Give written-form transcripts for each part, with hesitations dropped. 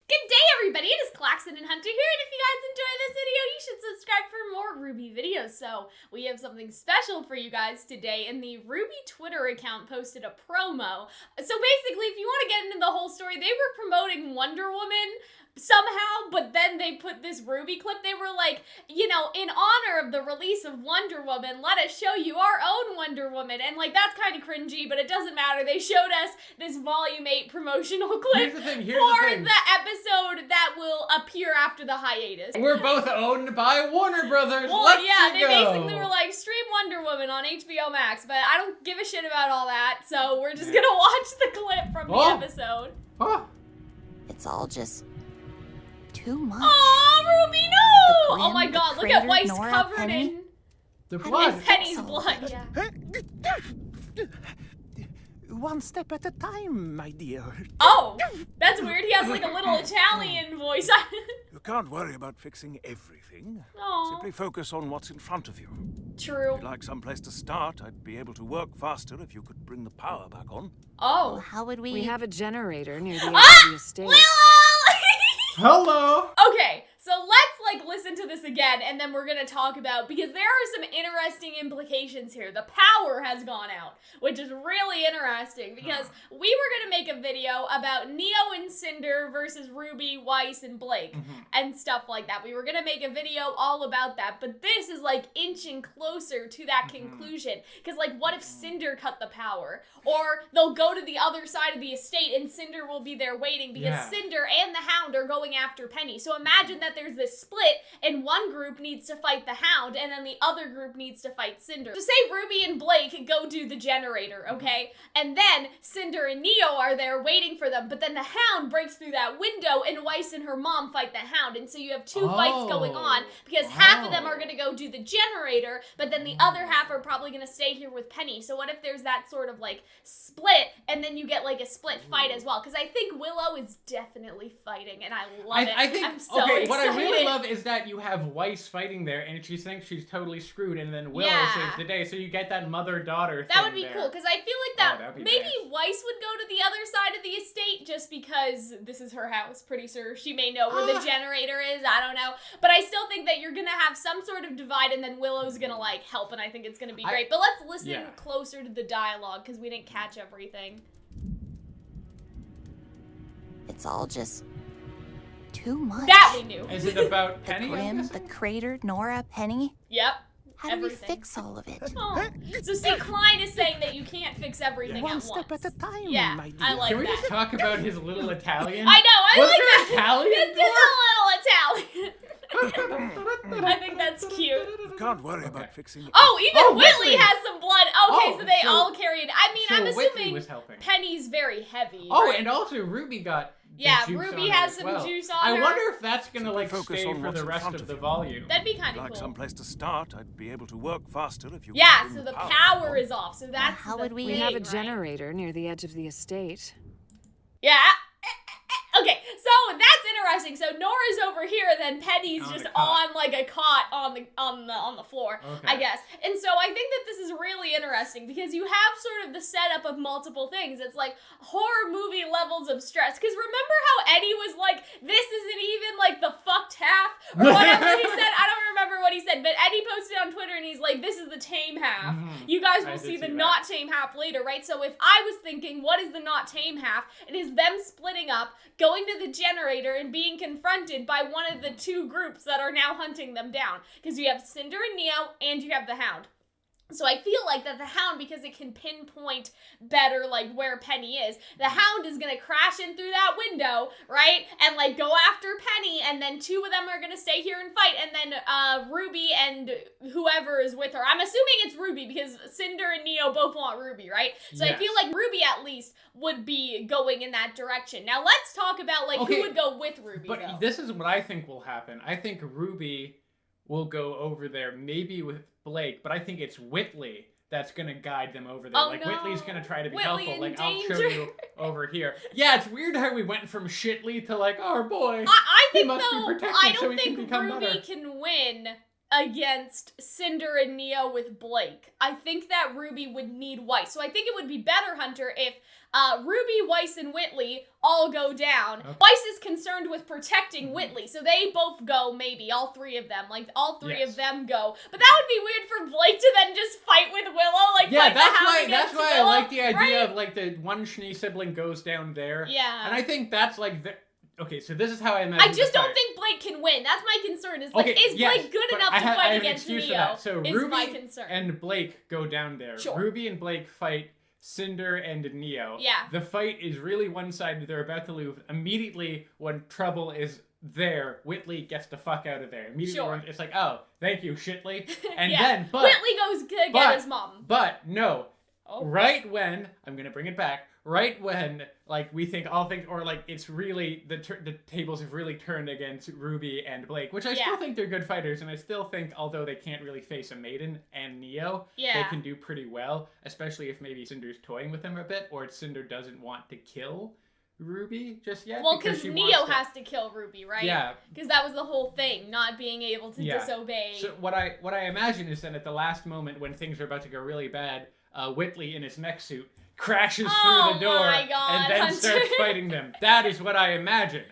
Good day, everybody. It is Calxiyn and Hunter here, and if you guys enjoy this video, you should subscribe for more RWBY videos. So, we have something special for you guys today, and the RWBY Twitter account posted a promo. So basically, if you want to get into the whole story, they were promoting Wonder Woman somehow, but then they put this RWBY clip. They were like, you know, in honor of the release of Wonder Woman, let us show you our own Wonder Woman. And like, that's kind of cringy, but it doesn't matter. They showed us this Volume 8 promotional clip for the episode that will appear after the hiatus. We're both owned by Warner Brothers. Well, Let's yeah, they go. basically were like, stream Wonder Woman on HBO Max, but I don't give a shit about all that, so we're just gonna watch the clip from the episode. It's all just too much. Oh, RWBY, no! Oh my god, look at Weiss covered in the blood. And Penny's blood. Yeah. One step at a time, my dear. Oh, that's weird. He has like a little Italian voice. You can't worry about fixing everything. Aww. Simply focus on what's in front of you. True. If you'd like someplace to start, I'd be able to work faster if you could bring the power back on. Oh. Well, how would we... We have a generator near the edge of the estate. Willow! Hello! Okay, so let's like listen to this again and then we're gonna talk about, because there are some interesting implications here. The power has gone out, which is really interesting because we were gonna make a video about Neo and Cinder versus RWBY, Weiss, and Blake and stuff like that. We were gonna make a video all about that, but this is like inching closer to that conclusion. Because like, what if Cinder cut the power? Or they'll go to the other side of the estate and Cinder will be there waiting because Cinder and the Hound are going after Penny. So imagine that there's this split and one group needs to fight the Hound and then the other group needs to fight Cinder. So say RWBY and Blake go do the generator, okay? And then Cinder and Neo are there waiting for them, but then the Hound breaks through that window and Weiss and her mom fight the Hound. And so you have two fights going on because half of them are gonna go do the generator, but then the other half are probably gonna stay here with Penny. So what if there's that sort of like split and then you get like a split fight as well? Because I think Willow is definitely fighting and I love it. I think, I'm so okay, excited. what I really love is that you have Weiss fighting there and she thinks she's totally screwed and then Willow saves the day. So you get that mother-daughter thing. That would be cool, because I feel like that maybe nice. Weiss would go to the other side of the estate just because this is her house. Pretty sure she may know where the generator is. I don't know. But I still think that you're going to have some sort of divide and then Willow's going to like help and I think it's going to be great. But let's listen closer to the dialogue because we didn't catch everything. It's all just too much. That we knew. Is it about Penny? The Grim, the Crater, Nora, Penny. Yep. How do we fix all of it? Oh. So see, Klein is saying that you can't fix everything One at step once. at a time, Yeah, my dear. I like Can we that. just talk about his little Italian? I know, I Was like there that. Italian It's just a little Italian. I think that's cute. You can't worry about fixing Oh, even Oh, Whitley Whitley. has some blood. Okay, so they so- all carried. I mean, so I'm Whitley assuming was helping. Penny's very heavy. Oh, right? and also RWBY got the Yeah, juice RWBY on her has as some well. juice on I her. wonder if that's gonna Simply like focus stay on for what's the in rest front of of the you. volume. That'd be If kind you'd of like cool. someplace to start, I'd be able to work faster if you could Yeah, bring so the back power on. is off. So that's how the would we- We thing, have a right? generator near the edge of the estate. Yeah. Okay, so that's interesting. So Nora's over here, then Penny's On just the cot. on like a cot on the floor, I Okay. guess. And so I think that this is really interesting because you have sort of the setup of multiple things. It's like horror movie levels of stress. Because remember how Eddie was like, "This isn't even like the fucked half," or whatever he said. I don't remember what he said, but Eddie posted on Twitter and he's like, "This is the tame half. You guys I will did see the see that. not tame half later," right? So if I was thinking, what is the not tame half? It is them splitting up, going to the generator and being confronted by one of the two groups that are now hunting them down. Because you have Cinder and Neo, and you have the Hound. So I feel like that the Hound, because it can pinpoint better, like, where Penny is, the Hound is gonna crash in through that window, right? And, like, go after Penny, and then two of them are gonna stay here and fight, and then, RWBY and whoever is with her. I'm assuming it's RWBY, because Cinder and Neo both want RWBY, right? So I feel like RWBY, at least, would be going in that direction. Now, let's talk about, like, who would go with RWBY, But though. this is what I think will happen. I think RWBY will go over there, maybe with Blake, but I think it's Whitley that's gonna guide them over there. Oh, like no. Whitley's gonna try to be Whitley helpful. in Like I'll show danger. you over here. Yeah, it's weird how we went from Shitley to like our boy. I He think, must be though, protected I so don't he can think become RWBY better. can win against Cinder and Neo with Blake. I think that RWBY would need Weiss. So I think it would be better, Hunter, if RWBY, Weiss, and Whitley all go down. Okay. Weiss is concerned with protecting Whitley, so they both go, maybe, all three of them. Like, all three of them go. But that would be weird for Blake to then just fight with Willow, like, Yeah, fight the Hound that's against why Willow, I like the idea right? of, like, the one Schnee sibling goes down there. Yeah. And I think that's, like, okay, so this is how I imagine I just the don't fight. think Blake can win. That's my concern. Is like, Okay, is yes, Blake good but enough I to have fight an against excuse Neo? for that. So is RWBY my concern. and Blake go down there. Sure. RWBY and Blake fight Cinder and Neo. Yeah. The fight is really one-sided. They're about to lose. Immediately, when trouble is there, Whitley gets the fuck out of there. Immediately, Sure. it's like, oh, thank you, Shitley. And Yeah. then, but Whitley goes to get his mom. But no, Oh. right when I'm gonna bring it back. Right when, like, we think all things, or like it's really the tables have really turned against RWBY and Blake, which I still think they're good fighters, and I still think, although they can't really face a Maiden and Neo, they can do pretty well, especially if maybe Cinder's toying with them a bit, or Cinder doesn't want to kill RWBY just yet. Well, because Neo has to kill RWBY, right? Yeah. Because that was the whole thing, not being able to disobey. So what I imagine is that at the last moment when things are about to go really bad, Whitley in his mech suit crashes through the door my God, and then Hunter. starts fighting them. That is what I imagine.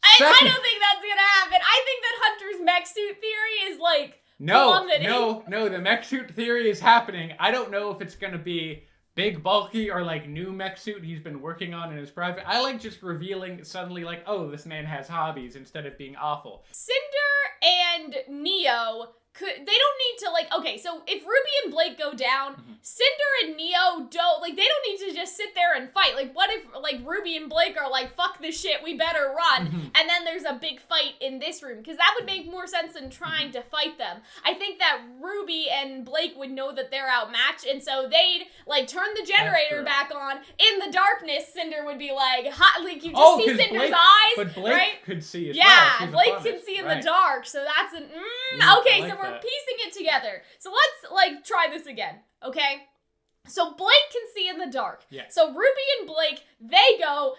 I don't think that's gonna happen. I think that Hunter's mech suit theory is like plummeting. No, the mech suit theory is happening. I don't know if it's gonna be big, bulky, or like new mech suit he's been working on in his private. I like just revealing suddenly like, oh, this man has hobbies instead of being awful. Cinder and Neo they don't need to, like, okay, so if RWBY and Blake go down, Cinder and Neo don't, like, they don't need to just sit there and fight. Like, what if, like, RWBY and Blake are like, fuck this shit, we better run, and then there's a big fight in this room, because that would make more sense than trying to fight them. I think that RWBY and Blake would know that they're outmatched, and so they'd, like, turn the generator back on. In the darkness, Cinder would be like, hot, like, you just see Cinder's eyes, but Blake right? could see as yeah, well. Blake can see in the dark, so that's an okay, so we're piecing it together. So let's, like, try this again, okay? So Blake can see in the dark. Yeah. So RWBY and Blake, they go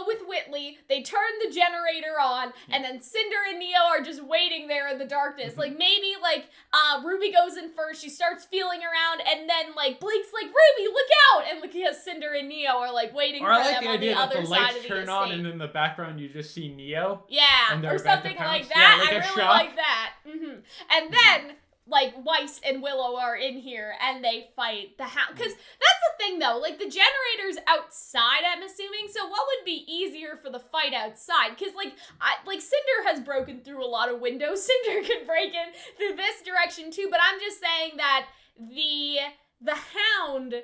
with Whitley, they turn the generator on, and then Cinder and Neo are just waiting there in the darkness. Like, maybe, like, RWBY goes in first, she starts feeling around, and then, like, Blake's like, RWBY, look out! And because Cinder and Neo are, like, waiting for them on the other side of the turn on, and in the background you just see Neo. Yeah, or something like that. Yeah, like I really like that. And then, like, Weiss and Willow are in here, and they fight the Hound. Because that's the thing, though. Like, the generator's outside, I'm assuming, so what would be easier for the fight outside? Because, like, Cinder has broken through a lot of windows. Cinder can break in through this direction, too, but I'm just saying that the Hound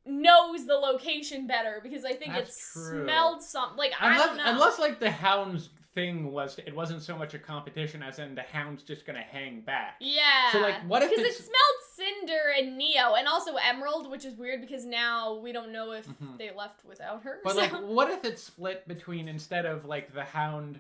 knows the location better, because I think smelled something. Like, I don't know. Unless, like, the Hound's thing was, it wasn't so much a competition as in the Hound's just gonna hang back. Yeah. So, like, what if because it smelled Cinder and Neo, and also Emerald, which is weird because now we don't know if they left without her. But, like, what if it's split between, instead of, like, the Hound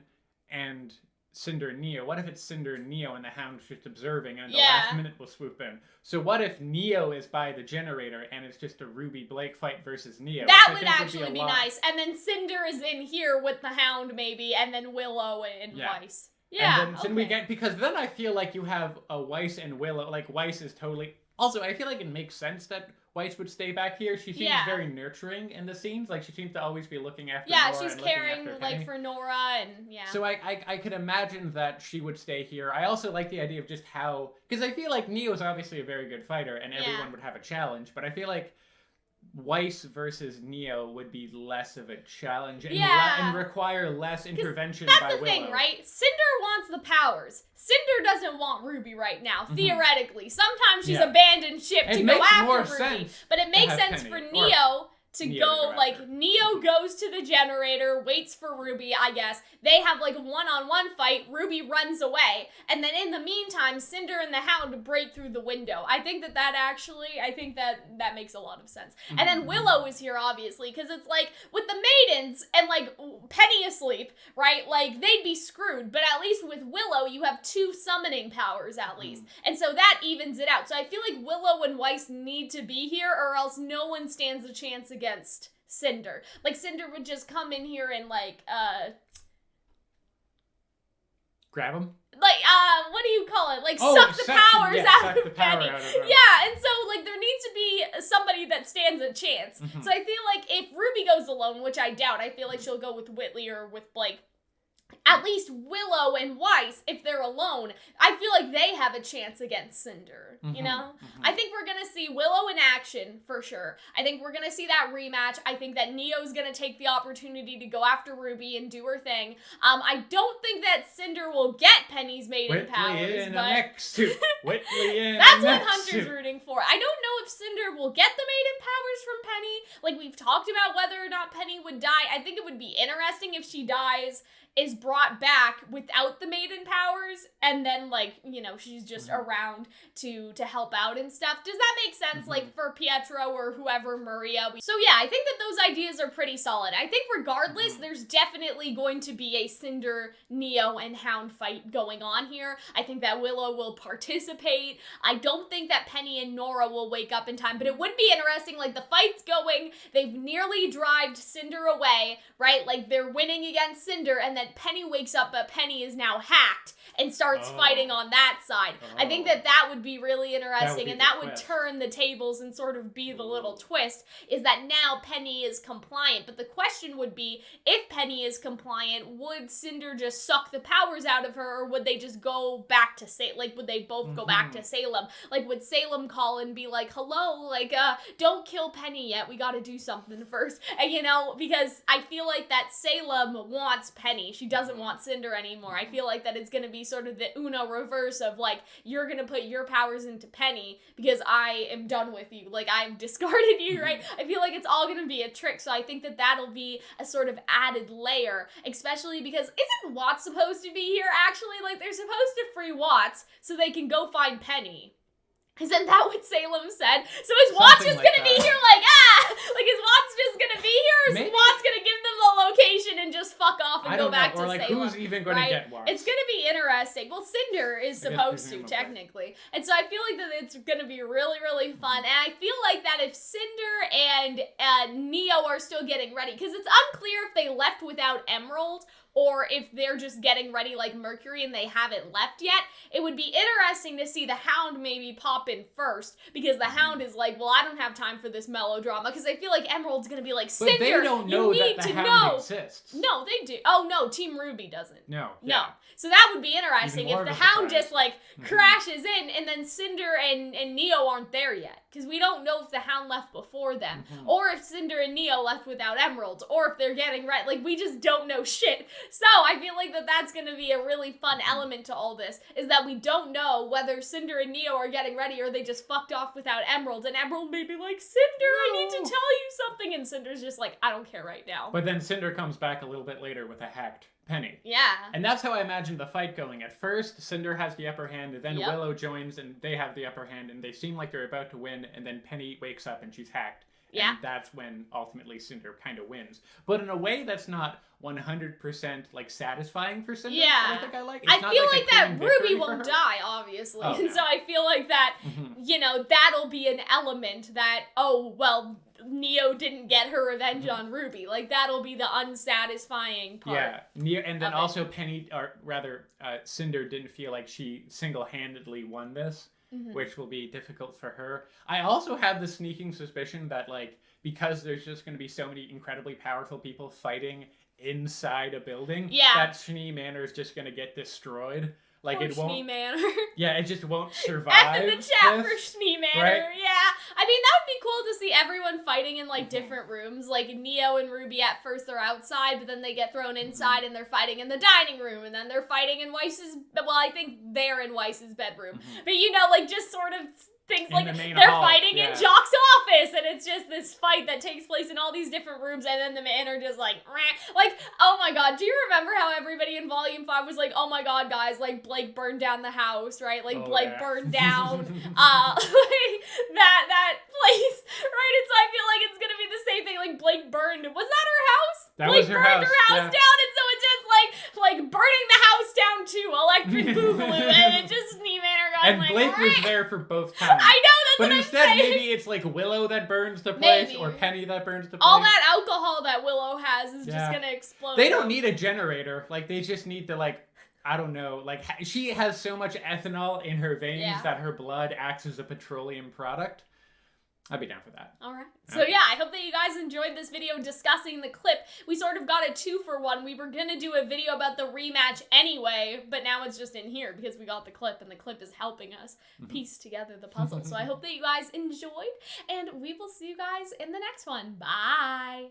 and Cinder and Neo, what if it's Cinder and Neo and the Hound's just observing, and the last minute will swoop in? So what if Neo is by the generator and it's just a RWBY Blake fight versus Neo? That would actually be nice. And then Cinder is in here with the Hound, maybe, and then Willow and Weiss. Yeah, and then we get, because then I feel like you have a Weiss and Willow, like, Weiss is totally, also, I feel like it makes sense that Weiss would stay back here. She seems very nurturing in the scenes. Like, she seems to always be looking after Nora. Yeah, she's caring, like, for Nora, and So I could imagine that she would stay here. I also like the idea of just how, because I feel like Neo's obviously a very good fighter, and everyone would have a challenge, but I feel like Weiss versus Neo would be less of a challenge and require less intervention by Willow. That's the thing, right? Cinder wants the powers. Cinder doesn't want RWBY right now, theoretically. Sometimes she's abandoned ship to go after RWBY. But it makes sense for Neo to go, like, Neo goes to the generator, waits for RWBY, I guess. They have, like, a one-on-one fight. RWBY runs away. And then in the meantime, Cinder and the Hound break through the window. I think that makes a lot of sense. And then Willow is here, obviously, because it's, like, with the maidens and, like, Penny asleep, right? Like, they'd be screwed. But at least with Willow, you have 2 summoning powers, at least. And so that evens it out. So I feel like Willow and Weiss need to be here, or else no one stands a chance against Cinder. Like, Cinder would just come in here and, like, grab him? Like, what do you call it? Like, Oh, suck the powers out suck of the power Penny. out of her. Yeah, and so, like, there needs to be somebody that stands a chance. So I feel like if Ruby goes alone, which I doubt, I feel like she'll go with Whitley or with Blake. At least Willow and Weiss, if they're alone, I feel like they have a chance against Cinder, you know? I think we're gonna see Willow in action, for sure. I think we're gonna see that rematch. I think that Neo's gonna take the opportunity to go after Ruby and do her thing. I don't think that Cinder will get Penny's maiden powers, Whitley in a but... mech suit. Whitley in That's a what mech Hunter's suit. rooting for. I don't know if Cinder will get the maiden powers from Penny. Like, we've talked about whether or not Penny would die. I think it would be interesting if she dies, is brought back without the maiden powers, and then, like, you know, she's just around to help out and stuff. Does that make sense? Like, for Pietro or whoever, Maria. So yeah, I think that those ideas are pretty solid. I think regardless, there's definitely going to be a Cinder, Neo, and Hound fight going on here. I think that Willow will participate. I don't think that Penny and Nora will wake up in time, but it would be interesting. Like, the fight's going, they've nearly drived Cinder away, right? Like, they're winning against Cinder, and then Penny wakes up, but Penny is now hacked and starts fighting on that side. I think that that would be really interesting, and that would turn the tables and sort of be the little twist, is that now Penny is compliant. But the question would be, if Penny is compliant, would Cinder just suck the powers out of her, or would they just go back to Salem? Like, would they both go back to Salem? Like, would Salem call and be like, hello, like, don't kill Penny yet, we gotta do something first. And, you know, because I feel like that Salem wants Penny. She doesn't want Cinder anymore. I feel like that it's gonna be sort of the Uno reverse of, like, you're gonna put your powers into Penny because I am done with you. Like, I've discarded you, right? I feel like it's all gonna be a trick, so I think that that'll be a sort of added layer, especially because isn't Watts supposed to be here, actually? Like, they're supposed to free Watts so they can go find Penny. Isn't that what Salem said? So is Watts just gonna be here like, like, is Watts just gonna be here, or is Watts gonna give them the location and just fuck off and go back to Salem? Or, like, who's even gonna get Watts? It's gonna be interesting. Well, Cinder is supposed to, technically. And so I feel like that it's gonna be really, really fun. And I feel like that if Cinder and Neo are still getting ready, because it's unclear if they left without Emerald, or if they're just getting ready like Mercury and they haven't left yet, it would be interesting to see the Hound maybe pop in first, because the Hound is like, well, I don't have time for this melodrama, because I feel like Emerald's gonna be like, Cinder, but they don't know you need that the to Hound know. exists. No, they do. Oh, no, Team RWBY doesn't. No. No. Yeah. So that would be interesting if Even more the of a Hound surprise. just, like, crashes in, and then Cinder and Neo aren't there yet. Because we don't know if the Hound left before them, or if Cinder and Neo left without Emerald, or if they're getting ready. Like, we just don't know shit. So I feel like that that's going to be a really fun element to all this, is that we don't know whether Cinder and Neo are getting ready, or they just fucked off without Emerald, and Emerald may be like, Cinder, I need to tell you something, and Cinder's just like, I don't care right now. But then Cinder comes back a little bit later with a hacked Penny. Yeah. And that's how I imagine the fight going. At first, Cinder has the upper hand, and then Willow joins, and they have the upper hand, and they seem like they're about to win, and then Penny wakes up and she's hacked. Yeah. And that's when ultimately Cinder kind of wins. But in a way that's not 100% like satisfying for Cinder. Yeah. I think I like. I feel like that RWBY won't die, obviously. Oh, and no. so I feel like that, you know, that'll be an element that, oh, well, Neo didn't get her revenge on RWBY. Like, that'll be the unsatisfying part. Yeah. And then also Penny, or rather, Cinder didn't feel like she single-handedly won this, which will be difficult for her. I also have the sneaking suspicion that, like, because there's just going to be so many incredibly powerful people fighting inside a building, that Schnee Manor is just going to get destroyed. Like, Poor it won't. Schnee Manor. Yeah, it just won't survive. F in the chat this, for Schnee Manor. right? Yeah. I mean, that would be cool to see everyone fighting in, like, different rooms. Like, Neo and RWBY at first they're outside, but then they get thrown inside and they're fighting in the dining room, and then they're fighting in Weiss's, well, I think they're in Weiss's bedroom. But, you know, like, just sort of things In like the main they're hall, fighting in Jock's office, and it's just this fight that takes place in all these different rooms, and then the Manor just like, oh my god, do you remember how everybody in Volume 5 was like, oh my god, guys, like, Blake burned down the house, right? Like, Blake burned down, like, that place, right? And so I feel like it's gonna be the same thing, like, Blake burned, was that her house? That Blake was her burned house, her house down, and so it's just like burning the house down too, electric boogaloo, and it just Schnee Manor got And like, Blake was there for both times. I know, that's but what instead, I'm saying. maybe it's like Willow that burns the place, Maybe. or Penny that burns the place. All that alcohol that Willow has is just gonna explode. They don't need a generator. Like, they just need to, like, I don't know, like she has so much ethanol in her veins that her blood acts as a petroleum product. I'd be down for that. All right. So yeah, I hope that you guys enjoyed this video discussing the clip. We sort of got a 2-for-1. We were going to do a video about the rematch anyway, but now it's just in here because we got the clip, and the clip is helping us piece together the puzzle. So I hope that you guys enjoyed, and we will see you guys in the next one. Bye!